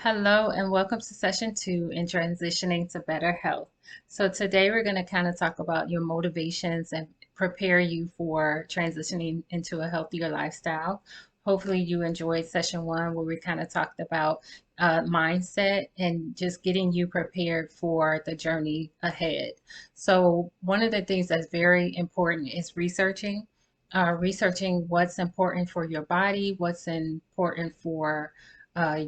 Hello and welcome to session 2 in transitioning to better health. So today we're going to kind of talk about your motivations and prepare you for transitioning into a healthier lifestyle. Hopefully you enjoyed session 1 where we kind of talked about mindset and just getting you prepared for the journey ahead. So one of the things that's very important is researching what's important for your body, what's important for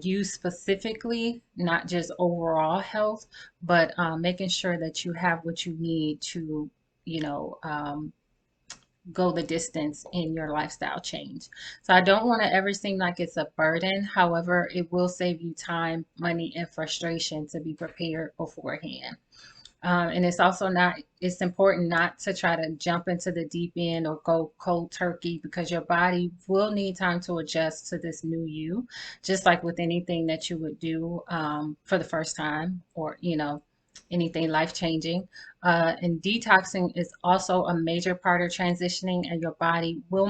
you specifically, not just overall health, but making sure that you have what you need to, you know, um, go the distance in your lifestyle change. So I don't want to ever seem like it's a burden. However, it will save you time, money, and frustration to be prepared beforehand. And it's also not, it's important not to try to jump into the deep end or go cold turkey because your body will need time to adjust to this new you, just like with anything that you would do for the first time or, anything life changing. And detoxing is also a major part of transitioning, and your body will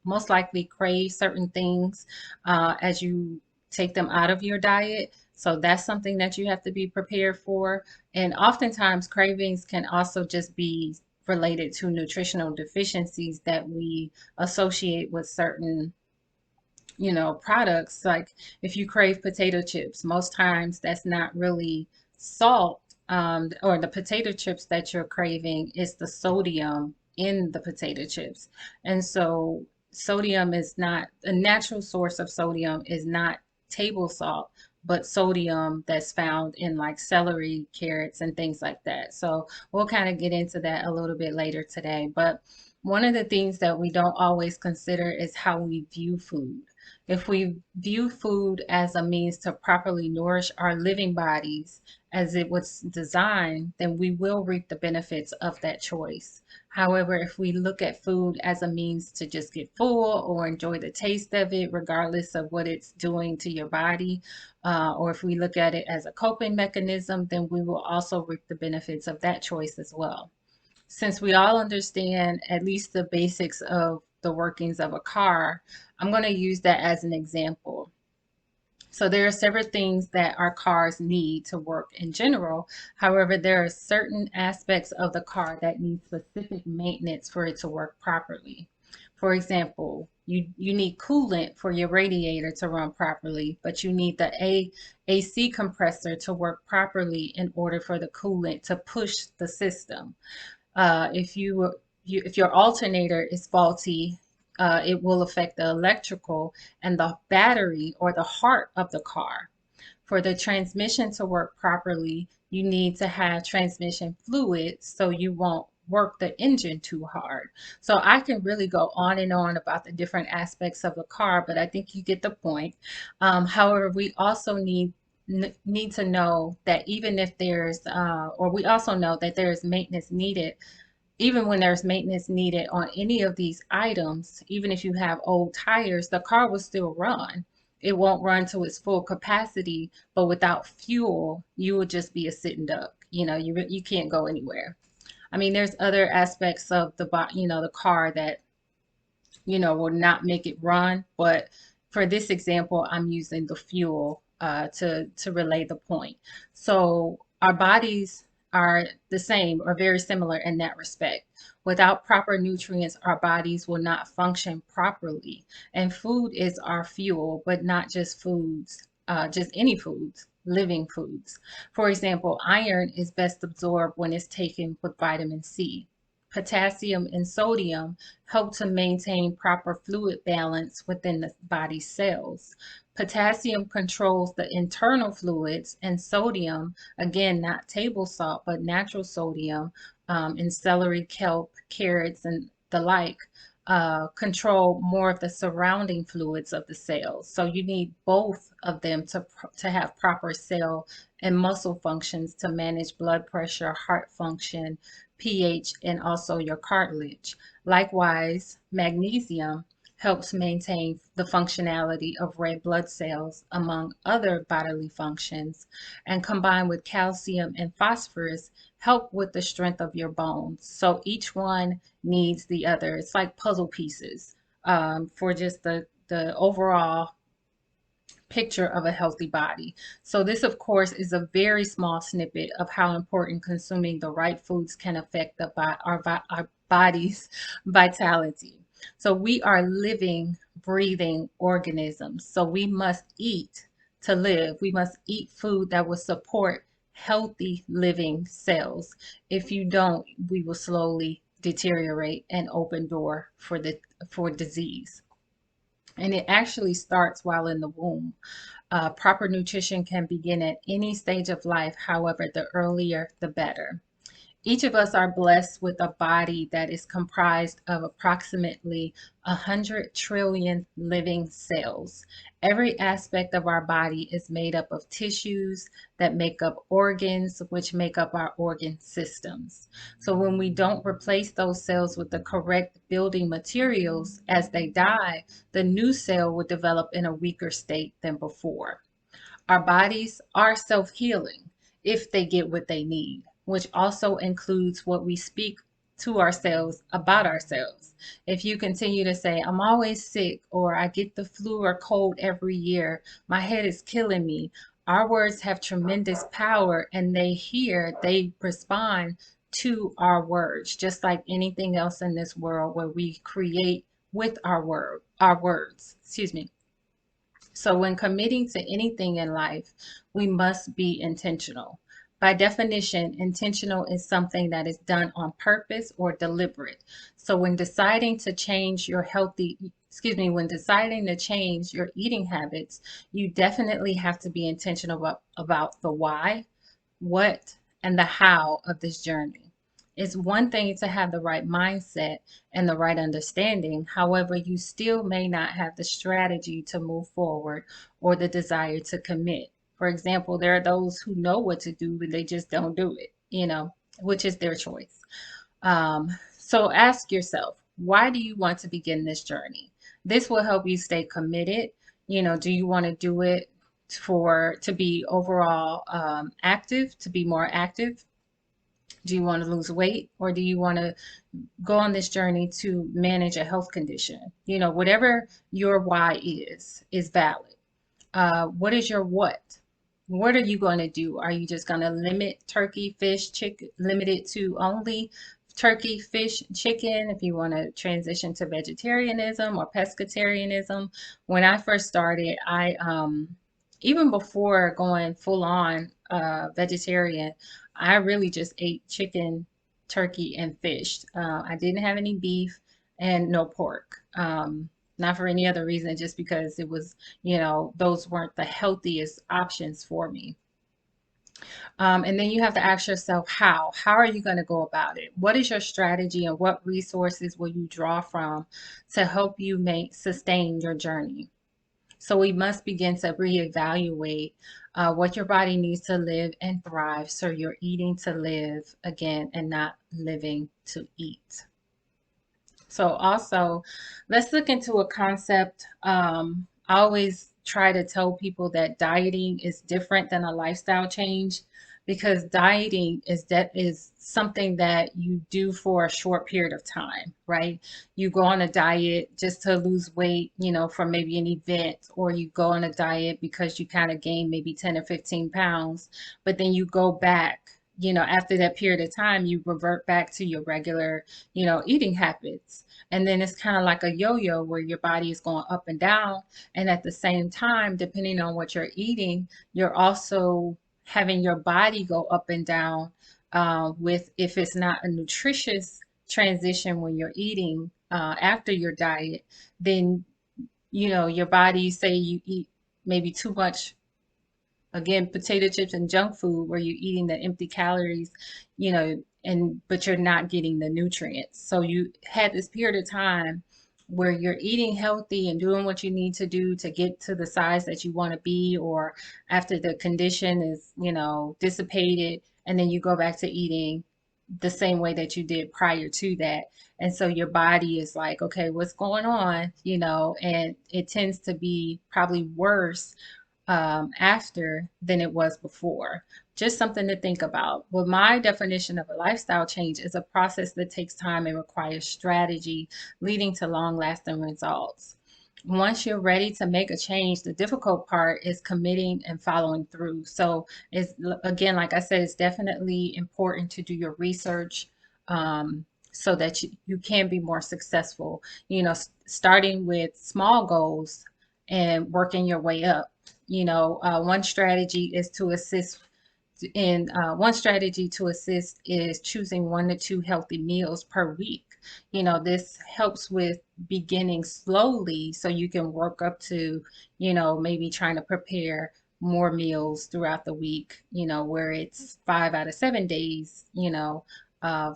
most likely crave certain things as you take them out of your diet. So that's something that you have to be prepared for. And oftentimes, cravings can also just be related to nutritional deficiencies that we associate with certain, products. Like if you crave potato chips, most times that's not really salt, or the potato chips that you're craving is the sodium in the potato chips. And so, sodium is not a natural source of sodium, is not table salt, but sodium that's found in like celery, carrots, and things like that. So we'll kind of get into that a little bit later today. But one of the things that we don't always consider is how we view food. If we view food as a means to properly nourish our living bodies as it was designed, then we will reap the benefits of that choice. However, if we look at food as a means to just get full or enjoy the taste of it, regardless of what it's doing to your body, or if we look at it as a coping mechanism, then we will also reap the benefits of that choice as well. Since we all understand at least the basics of the workings of a car, I'm going to use that as an example. So there are several things that our cars need to work in general. However, there are certain aspects of the car that need specific maintenance for it to work properly. For example, you need coolant for your radiator to run properly, but you need the AC compressor to work properly in order for the coolant to push the system. If your alternator is faulty, it will affect the electrical and the battery or the heart of the car. For the transmission to work properly, you need to have transmission fluid so you won't work the engine too hard. So I can really go on and on about the different aspects of the car, but I think you get the point. However, we also need to know that even if or we also know that there is maintenance needed. Even when there's maintenance needed on any of these items, even if you have old tires, the car will still run. It won't run to its full capacity, but without fuel, you would just be a sitting duck. You can't go anywhere. I mean, there's other aspects of the car that, will not make it run. But for this example, I'm using the fuel to relay the point. So our bodies are the same or very similar in that respect. Without proper nutrients, our bodies will not function properly. And food is our fuel, but not just foods, just any foods, living foods. For example, iron is best absorbed when it's taken with vitamin C. Potassium and sodium help to maintain proper fluid balance within the body's cells. Potassium controls the internal fluids, and sodium, again, not table salt, but natural sodium in celery, kelp, carrots, and the like, control more of the surrounding fluids of the cells. So you need both of them to have proper cell and muscle functions to manage blood pressure, heart function, pH, and also your cartilage. Likewise, magnesium helps maintain the functionality of red blood cells, among other bodily functions, and combined with calcium and phosphorus, help with the strength of your bones. So each one needs the other. It's like puzzle pieces for just the overall picture of a healthy body. So this, of course, is a very small snippet of how important consuming the right foods can affect our body's vitality. So we are living, breathing organisms. So we must eat to live. We must eat food that will support healthy living cells. If you don't, we will slowly deteriorate and open door for disease. And it actually starts while in the womb. Proper nutrition can begin at any stage of life. However, the earlier, the better. Each of us are blessed with a body that is comprised of approximately 100 trillion living cells. Every aspect of our body is made up of tissues that make up organs, which make up our organ systems. So when we don't replace those cells with the correct building materials as they die, the new cell will develop in a weaker state than before. Our bodies are self healing if they get what they need, which also includes what we speak to ourselves about ourselves. If you continue to say, I'm always sick, or I get the flu or cold every year, my head is killing me, our words have tremendous power and they respond to our words, just like anything else in this world where we create with our words, excuse me. So, when committing to anything in life, we must be intentional. By definition, intentional is something that is done on purpose or deliberate. So, when deciding to change your when deciding to change your eating habits, you definitely have to be intentional about the why, what, and the how of this journey. It's one thing to have the right mindset and the right understanding. However, you still may not have the strategy to move forward or the desire to commit. For example, there are those who know what to do, but they just don't do it, which is their choice. So ask yourself, why do you want to begin this journey? This will help you stay committed. Do you want to do it to be overall active, to be more active? Do you want to lose weight, or do you want to go on this journey to manage a health condition? Whatever your why is valid. What is your what? What are you going to do? Are you just going to limit turkey, fish, chicken, limit it to only turkey, fish, chicken? If you want to transition to vegetarianism or pescatarianism. When I first started, even before going full on vegetarian, I really just ate chicken, turkey, and fish. I didn't have any beef and no pork. Not for any other reason, just because it was, those weren't the healthiest options for me. And then you have to ask yourself, how? How are you going to go about it? What is your strategy and what resources will you draw from to help you sustain your journey? So we must begin to reevaluate what your body needs to live and thrive. So you're eating to live again and not living to eat. So also, let's look into a concept. I always try to tell people that dieting is different than a lifestyle change, because dieting is something that you do for a short period of time, right? You go on a diet just to lose weight, for maybe an event, or you go on a diet because you kind of gain maybe 10 or 15 pounds, but then you go back. After that period of time, you revert back to your regular, eating habits. And then it's kind of like a yo-yo where your body is going up and down. And at the same time, depending on what you're eating, you're also having your body go up and down with, if it's not a nutritious transition when you're eating after your diet, then, your body, say you eat maybe too much, again, potato chips and junk food, where you're eating the empty calories, but you're not getting the nutrients. So you had this period of time where you're eating healthy and doing what you need to do to get to the size that you want to be, or after the condition is, dissipated, and then you go back to eating the same way that you did prior to that. And so your body is like, okay, what's going on? And it tends to be probably worse after than it was before. Just something to think about. Well, my definition of a lifestyle change is a process that takes time and requires strategy, leading to long lasting results. once you're ready to make a change, the difficult part is committing and following through. So it's, again, like I said, it's definitely important to do your research, so that you can be more successful. Starting with small goals and working your way up. One strategy is to assist and one strategy to assist is choosing 1 to 2 healthy meals per week. This helps with beginning slowly so you can work up to, maybe trying to prepare more meals throughout the week, where it's 5 out of 7 days,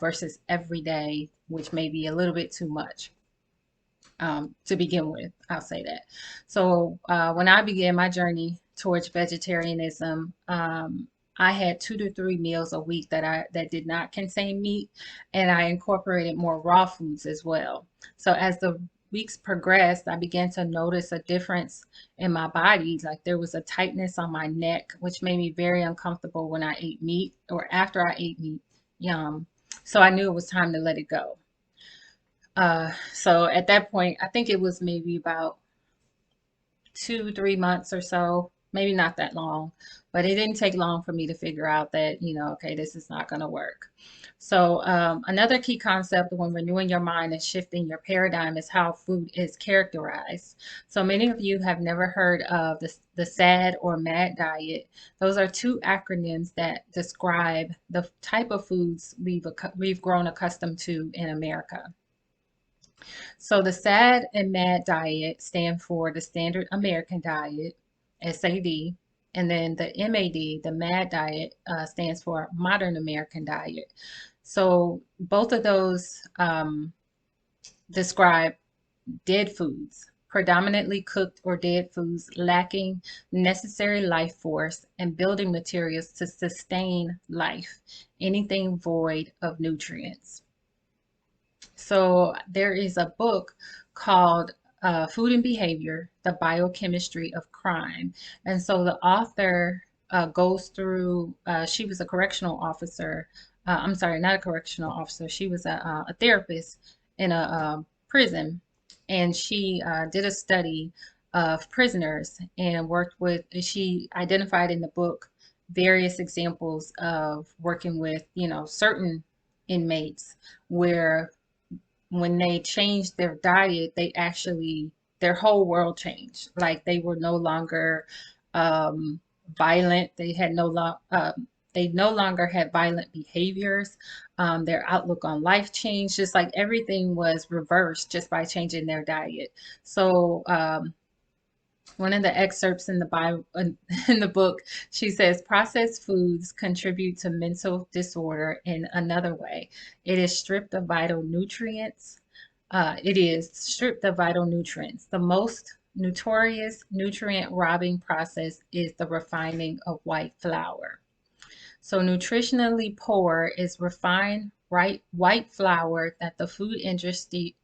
versus every day, which may be a little bit too much to begin with. I'll say that. So when I began my journey towards vegetarianism, I had 2 to 3 meals a week that did not contain meat, and I incorporated more raw foods as well. So as the weeks progressed, I began to notice a difference in my body. Like there was a tightness on my neck, which made me very uncomfortable when I ate meat or after I ate meat. Yum. So I knew it was time to let it go. So at that point, I think it was maybe about 2, 3 months or so, maybe not that long, but it didn't take long for me to figure out that, okay, this is not going to work. So another key concept when renewing your mind and shifting your paradigm is how food is characterized. So many of you have never heard of the SAD or MAD diet. Those are two acronyms that describe the type of foods we've grown accustomed to in America. So the SAD and MAD diet stand for the Standard American Diet, S.A.D., and then the MAD, the MAD diet, stands for Modern American Diet. So both of those describe dead foods, predominantly cooked or dead foods lacking necessary life force and building materials to sustain life, anything void of nutrients. So there is a book called Food and Behavior, The Biochemistry of Crime. And so the author goes through, she was a correctional officer. I'm sorry, not a correctional officer. She was a therapist in a prison. And she did a study of prisoners and she identified in the book various examples of working with, certain inmates where when they changed their diet, their whole world changed. Like they were no longer um, violent. They no longer had violent behaviors. Their outlook on life changed. Just like everything was reversed just by changing their diet. So one of the excerpts in the Bible, in the book, she says processed foods contribute to mental disorder in another way. It is stripped of vital nutrients. It is stripped of vital nutrients. The most notorious nutrient robbing process is the refining of white flour. So nutritionally poor is refined white flour that the food industry,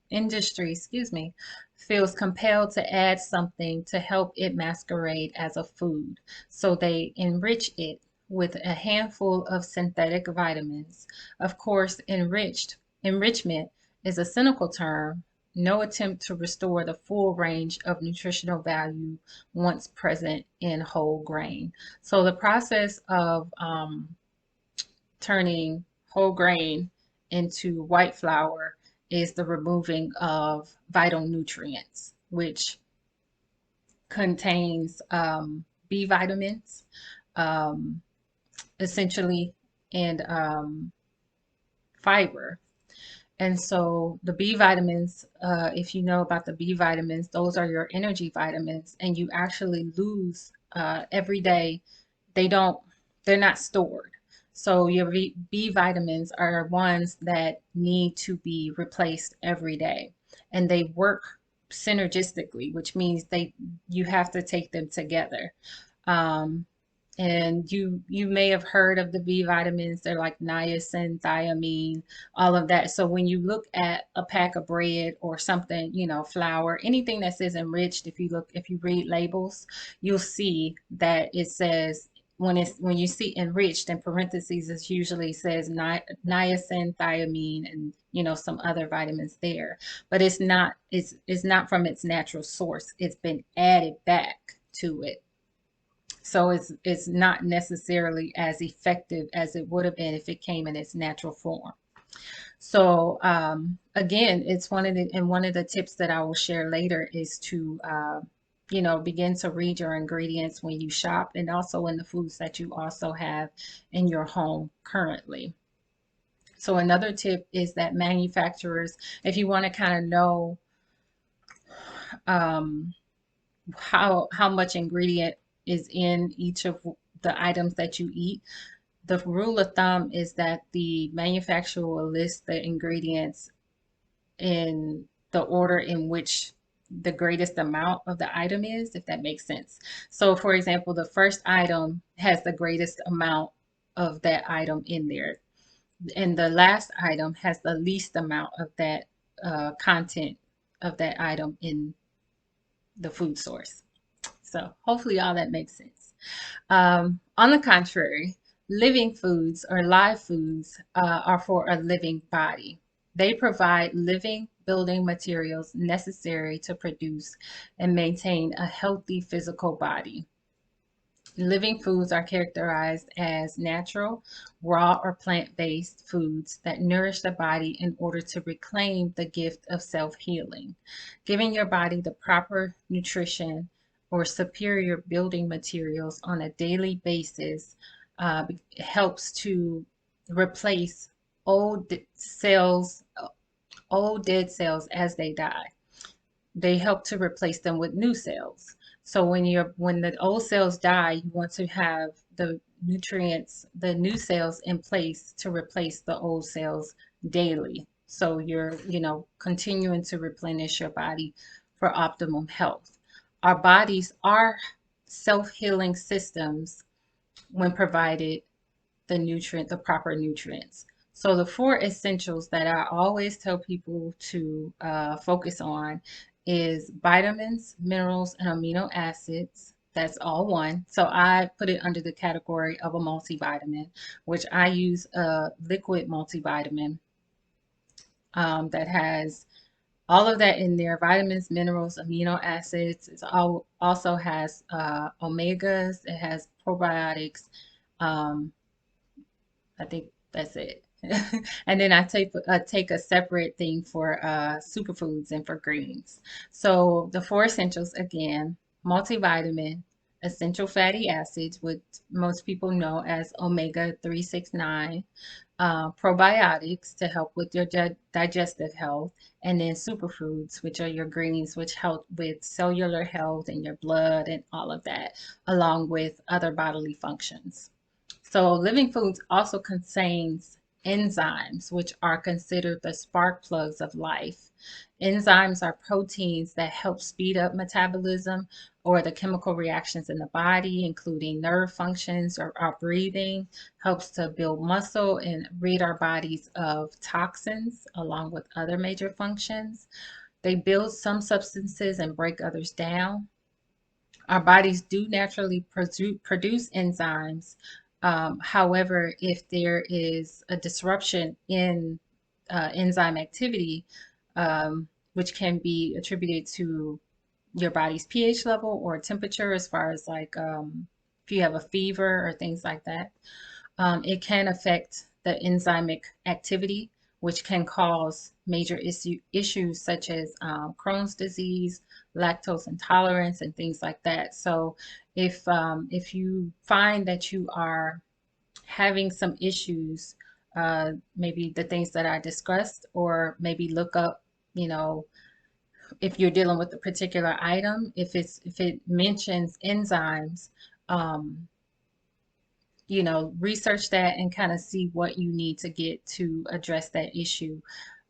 feels compelled to add something to help it masquerade as a food. So they enrich it with a handful of synthetic vitamins. Of course, enrichment is a cynical term, no attempt to restore the full range of nutritional value once present in whole grain. So the process of turning whole grain into white flour is the removing of vital nutrients, which contains B vitamins, um, essentially, and fiber. And so the B vitamins, if you know about the B vitamins, those are your energy vitamins, and you actually lose every day. They don't, they're not stored. So your B vitamins are ones that need to be replaced every day, and they work synergistically, which means you have to take them together. Um, and you may have heard of the B vitamins. They're like niacin, thiamine, all of that. So when you look at a pack of bread or something, flour, anything that says enriched, if you read labels, you'll see that it says when you see enriched in parentheses, it usually says niacin, thiamine, and some other vitamins there. But it's not from its natural source. It's been added back to it. So it's not necessarily as effective as it would have been if it came in its natural form. So again, it's one of the tips that I will share later is to begin to read your ingredients when you shop, and also in the foods that you also have in your home currently. So another tip is that manufacturers, if you want to kind of know um, how much ingredient is in each of the items that you eat, the rule of thumb is that the manufacturer will list the ingredients in the order in which the greatest amount of the item is, if that makes sense. So, for example, the first item has the greatest amount of that item in there, and the last item has the least amount of that content of that item in the food source. So, hopefully, all that makes sense. On the contrary, living foods or live foods are for a living body. They provide living building materials necessary to produce and maintain a healthy physical body. Living foods are characterized as natural, raw, or plant-based foods that nourish the body in order to reclaim the gift of self-healing. Giving your body the proper nutrition or superior building materials on a daily basis helps to replace old cells, old dead cells as they die. They help to replace them with new cells. So when the old cells die, you want to have the nutrients, the new cells in place to replace the old cells daily. So you're, continuing to replenish your body for optimum health. Our bodies are self-healing systems when provided the proper nutrients. So the four essentials that I always tell people to focus on is vitamins, minerals, and amino acids. That's all one. So I put it under the category of a multivitamin, which I use a liquid multivitamin that has all of that in there: vitamins, minerals, amino acids. Also has omegas. It has probiotics. Um, I think that's it. And then I take a separate thing for superfoods and for greens. So the four essentials again: multivitamin, essential fatty acids, which most people know as omega 369, probiotics to help with your digestive health, and then superfoods, which are your greens, which help with cellular health and your blood and all of that, along with other bodily functions. So living foods also contains enzymes, which are considered the spark plugs of life. Enzymes are proteins that help speed up metabolism or the chemical reactions in the body, including nerve functions or our breathing, helps to build muscle and rid our bodies of toxins along with other major functions. They build some substances and break others down. Our bodies do naturally produce enzymes. However, if there is a disruption in enzyme activity, which can be attributed to your body's pH level or temperature, as far as like if you have a fever or things like that, it can affect the enzymic activity, which can cause major issues such as Crohn's disease, lactose intolerance, and things like that. So if you find that you are having some issues, maybe the things that I discussed, or maybe look up, you know, if you're dealing with a particular item, if it mentions enzymes, um, research that and kind of see what you need to get to address that issue.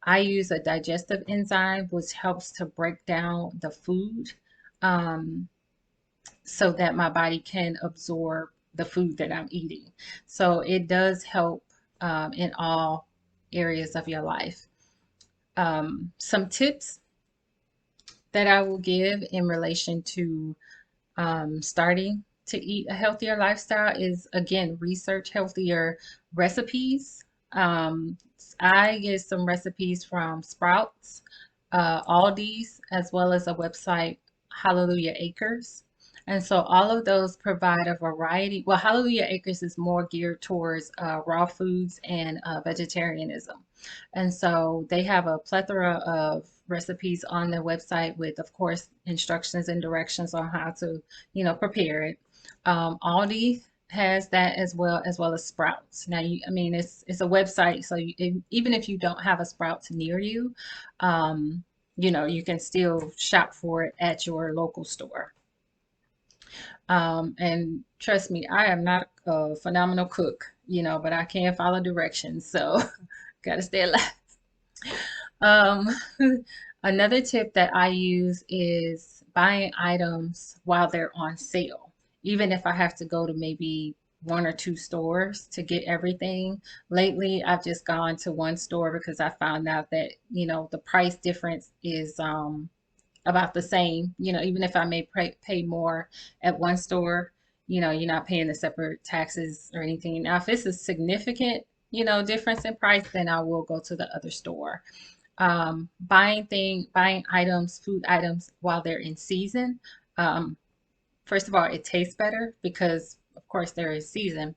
I use a digestive enzyme, which helps to break down the food um, so that my body can absorb the food that I'm eating. So it does help in all areas of your life. Some tips that I will give in relation to starting to eat a healthier lifestyle is, again, research healthier recipes. Um, I get some recipes from Sprouts, Aldi's, as well as a website, Hallelujah Acres. And so all of those provide a variety. Well, Hallelujah Acres is more geared towards raw foods and vegetarianism. And so they have a plethora of recipes on their website with, of course, instructions and directions on how to, prepare it. Aldi has that as well as Sprouts. Now, I mean, it's a website, so even if you don't have a Sprouts near you, um, you can still shop for it at your local store. And trust me, I am not a phenomenal cook, but I can follow directions, so gotta stay alive. Um, Another tip that I use is buying items while they're on sale. Even if I have to go to maybe one or two stores to get everything. Lately, I've just gone to one store because I found out that, the price difference is about the same. Even if I may pay more at one store, you're not paying the separate taxes or anything. Now, if it's a significant, difference in price, then I will go to the other store. Buying items, food items while they're in season. Um, First of all, it tastes better because, of course, they're in season.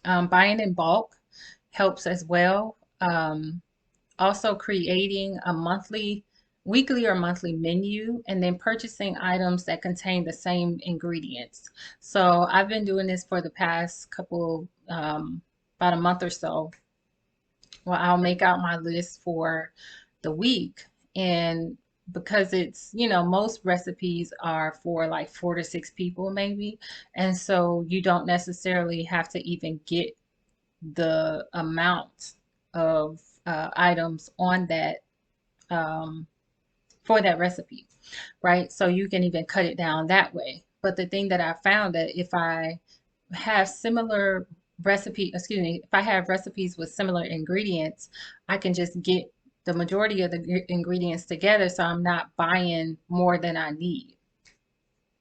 Buying in bulk helps as well. Also, creating a weekly or monthly menu, and then purchasing items that contain the same ingredients. So I've been doing this for the past about a month or so. Well, I'll make out my list for the week. And because it's, most recipes are for like 4 to 6 people maybe. And so you don't necessarily have to even get the amount of items on that um, for that recipe, right? So you can even cut it down that way. But the thing that I found that if I have similar excuse me, if I have recipes with similar ingredients, I can just get the majority of the ingredients together so I'm not buying more than I need.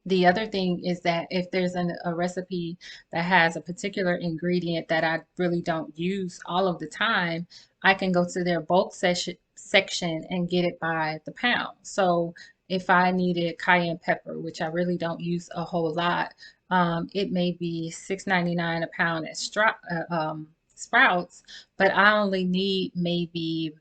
The other thing is that if there's a recipe that has a particular ingredient that I really don't use all of the time, I can go to their bulk section and get it by the pound. So if I needed cayenne pepper, which I really don't use a whole lot, it may be $6.99 a pound at Sprouts, but I only need maybe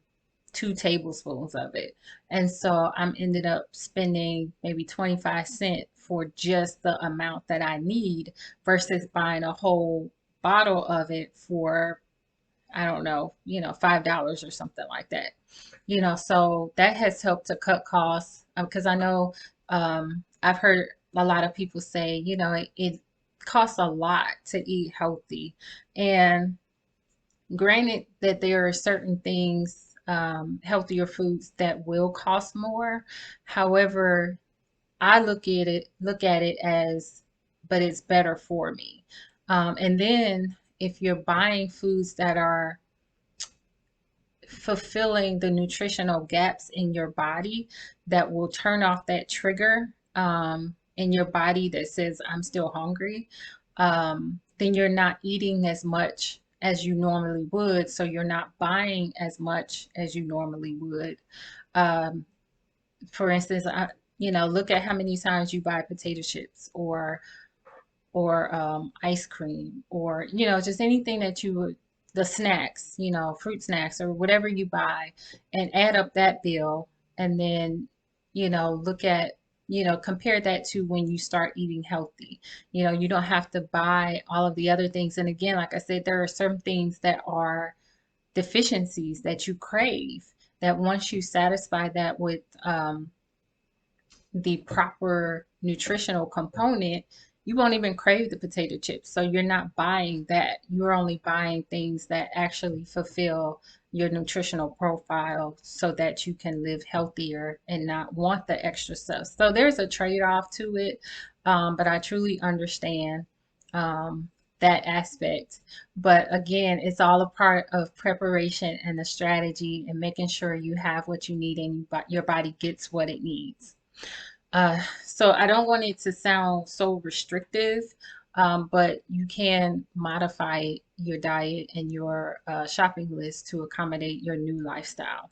2 tablespoons of it. And so I'm ended up spending maybe 25 cents for just the amount that I need versus buying a whole bottle of it for, I don't know, $5 or something like that. So that has helped to cut costs because I know I've heard a lot of people say, it costs a lot to eat healthy. And granted that there are certain things, healthier foods that will cost more. However, I look at it as, but it's better for me. And then if you're buying foods that are fulfilling the nutritional gaps in your body that will turn off that trigger in your body that says, I'm still hungry, then you're not eating as much as you normally would. So you're not buying as much as you normally would. Um, for instance, look at how many times you buy potato chips or ice cream or just anything that you would, the snacks, fruit snacks or whatever you buy, and add up that bill, and then look at, compare that to when you start eating healthy. You don't have to buy all of the other things. And again, like I said, there are some things that are deficiencies that you crave, that once you satisfy that with the proper nutritional component, you won't even crave the potato chips. So you're not buying that. You're only buying things that actually fulfill your nutritional profile so that you can live healthier and not want the extra stuff. So there's a trade-off to it, but I truly understand that aspect. But again, it's all a part of preparation and the strategy and making sure you have what you need and your body gets what it needs. So I don't want it to sound so restrictive, but you can modify your diet and your shopping list to accommodate your new lifestyle.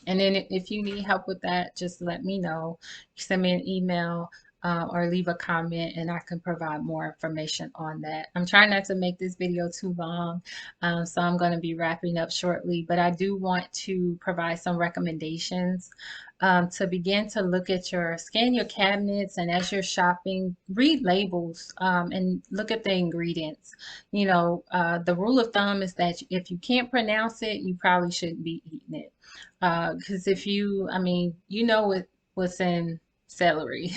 And then if you need help with that, just let me know. Send me an email or leave a comment and I can provide more information on that. I'm trying not to make this video too long, so I'm going to be wrapping up shortly, but I do want to provide some recommendations to begin to look at scan your cabinets, and as you're shopping, read labels and look at the ingredients. The rule of thumb is that if you can't pronounce it, you probably shouldn't be eating it. Because if I mean, what's in celery.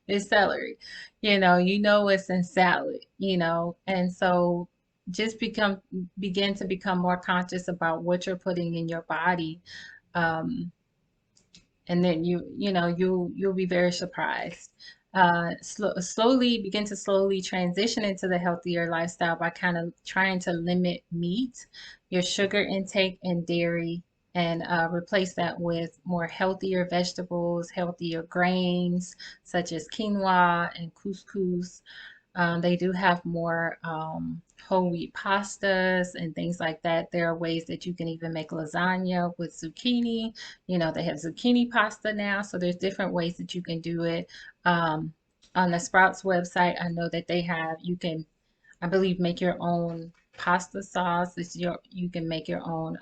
It's celery. You know what's in salad, and so just begin to become more conscious about what you're putting in your body. Um, and then you'll be very surprised. Slowly begin to slowly transition into the healthier lifestyle by kind of trying to limit meat, your sugar intake, and dairy, and replace that with more healthier vegetables, healthier grains such as quinoa and couscous. They do have more whole wheat pastas and things like that. There are ways that you can even make lasagna with zucchini. They have zucchini pasta now, so there's different ways that you can do it. Um, on the Sprouts website, I know that you can, I believe, make your own pasta sauce. You can make your own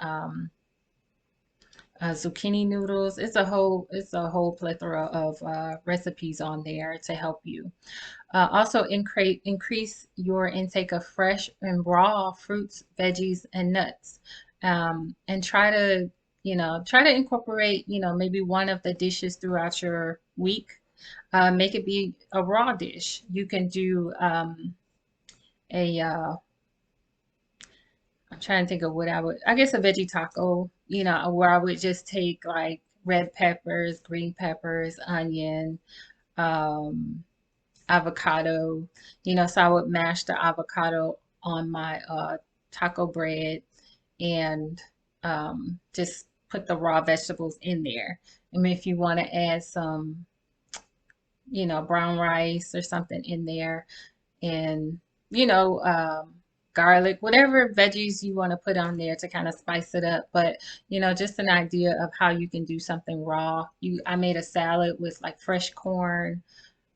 zucchini noodles. It's a whole plethora of recipes on there to help you. Also, increase your intake of fresh and raw fruits, veggies, and nuts. And try to incorporate, maybe one of the dishes throughout your week. Make it be a raw dish. You can do a, I'm trying to think of I guess a veggie taco, where I would just take like red peppers, green peppers, onion, um, avocado, so I would mash the avocado on my taco bread and just put the raw vegetables in there. I mean, if you want to add some, brown rice or something in there and, you know, um, garlic, whatever veggies you want to put on there to kind of spice it up. But, just an idea of how you can do something raw. I made a salad with like fresh corn,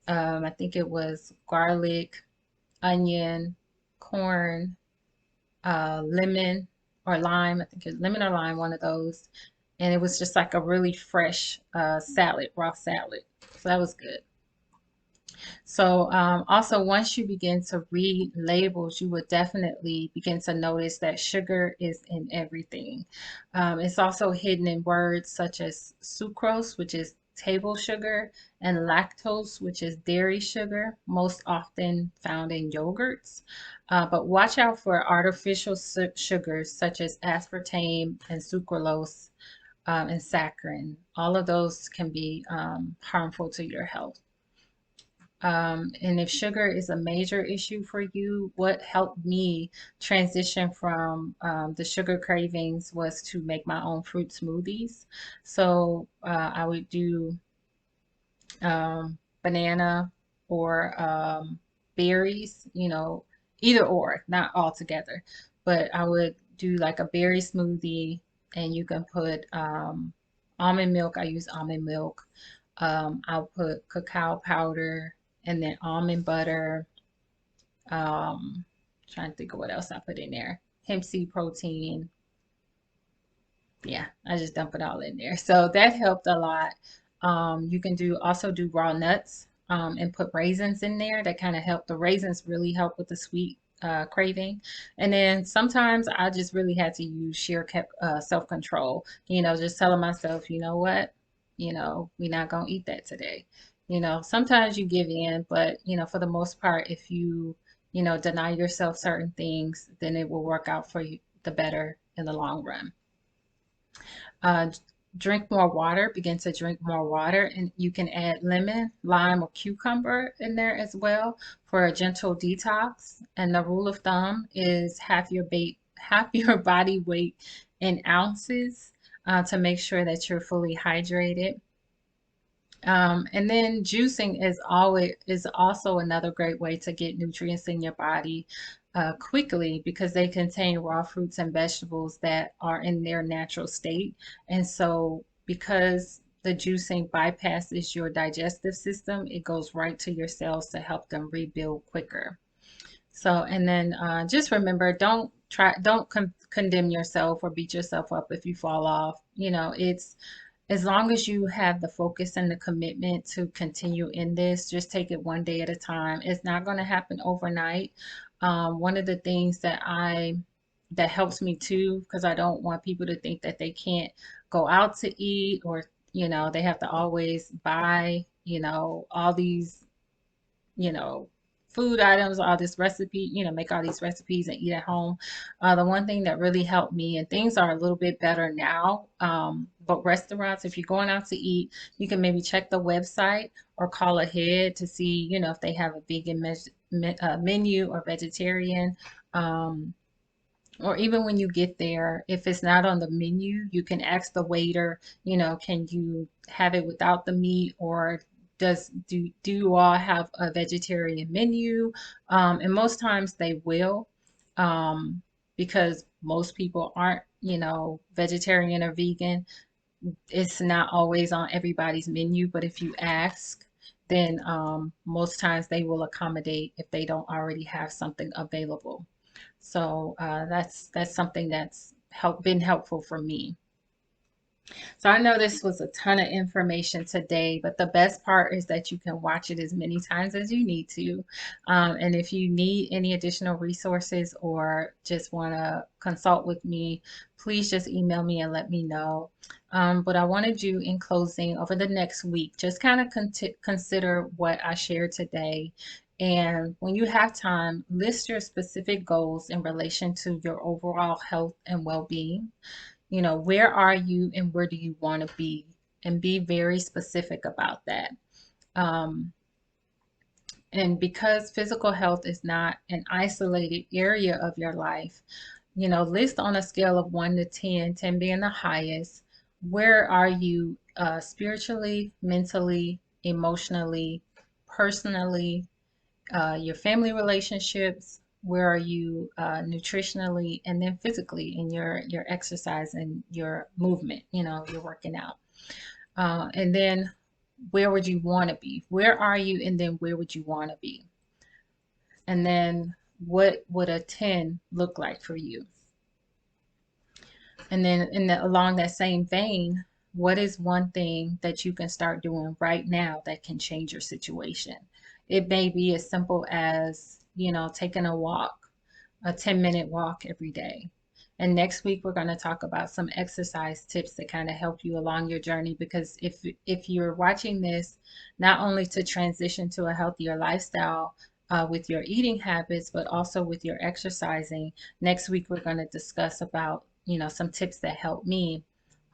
I think it was garlic, onion, corn, lemon or lime. I think it's lemon or lime, one of those. And it was just like a really fresh salad, raw salad. So that was good. So, also, once you begin to read labels, you would definitely begin to notice that sugar is in everything. It's also hidden in words such as sucrose, which is table sugar, and lactose, which is dairy sugar, most often found in yogurts. But watch out for artificial sugars such as aspartame and sucralose and saccharin. All of those can be harmful to your health. And if sugar is a major issue for you, what helped me transition from the sugar cravings was to make my own fruit smoothies. So I would do banana or berries, either or, not all together. But I would do like a berry smoothie, and you can put almond milk. I use almond milk. I'll put cacao powder and then almond butter. Trying to think of what else I put in there. Hemp seed protein. Yeah, I just dump it all in there. So that helped a lot. You can also do raw nuts and put raisins in there. That kind of help. The raisins really help with the sweet craving. And then sometimes I just really had to use sheer self-control. Just telling myself, you know what, we're not gonna eat that today. Sometimes you give in, but for the most part, if you deny yourself certain things, then it will work out for you the better in the long run. Uh, drink more water, begin to drink more water, and you can add lemon, lime, or cucumber in there as well for a gentle detox. And the rule of thumb is half your body weight in ounces to make sure that you're fully hydrated. And then juicing is also another great way to get nutrients in your body quickly because they contain raw fruits and vegetables that are in their natural state. And so because the juicing bypasses your digestive system, it goes right to your cells to help them rebuild quicker. So, and then just remember, don't condemn yourself or beat yourself up if you fall off. It's as long as you have the focus and the commitment to continue in this, just take it one day at a time. It's not going to happen overnight. One of the things that helps me too, because I don't want people to think that they can't go out to eat or, they have to always buy, all these you know, food items, all this recipe, make all these recipes and eat at home. The one thing that really helped me, and things are a little bit better now, but restaurants, if you're going out to eat, you can maybe check the website or call ahead to see, if they have a vegan menu or vegetarian. Um, or even when you get there, if it's not on the menu, you can ask the waiter, can you have it without the meat, or do you all have a vegetarian menu? And most times they will, um, because most people aren't, vegetarian or vegan. It's not always on everybody's menu, but if you ask, then most times they will accommodate if they don't already have something available. So that's something that's been helpful for me. So I know this was a ton of information today, but the best part is that you can watch it as many times as you need to. And if you need any additional resources or just want to consult with me, please just email me and let me know. But I wanted you in closing over the next week, just kind of consider what I shared today. And when you have time, list your specific goals in relation to your overall health and well-being. Where are you and where do you want to be? And be very specific about that. Um, and because physical health is not an isolated area of your life, list on a scale of 1 to 10, 10 being the highest, where are you spiritually, mentally, emotionally, personally, your family relationships, where are you nutritionally, and then physically in your exercise and your movement, you're working out. And then where would you want to be? Where are you, and then where would you want to be? And then what would a 10 look like for you? And then along that same vein, what is one thing that you can start doing right now that can change your situation? It may be as simple as, taking a walk, a 10-minute walk every day. And next week we're going to talk about some exercise tips to kind of help you along your journey, because if you're watching this not only to transition to a healthier lifestyle with your eating habits, but also with your exercising, next week we're going to discuss about, some tips that help me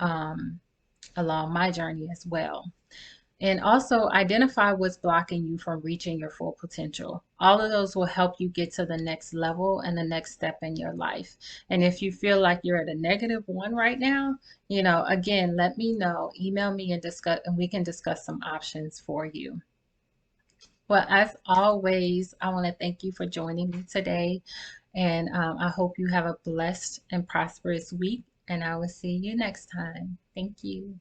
um, along my journey as well. And also identify what's blocking you from reaching your full potential. All of those will help you get to the next level and the next step in your life. And if you feel like you're at a -1 right now, again, let me know, email me and discuss, and we can discuss some options for you. Well, as always, I want to thank you for joining me today. And I hope you have a blessed and prosperous week. And I will see you next time. Thank you.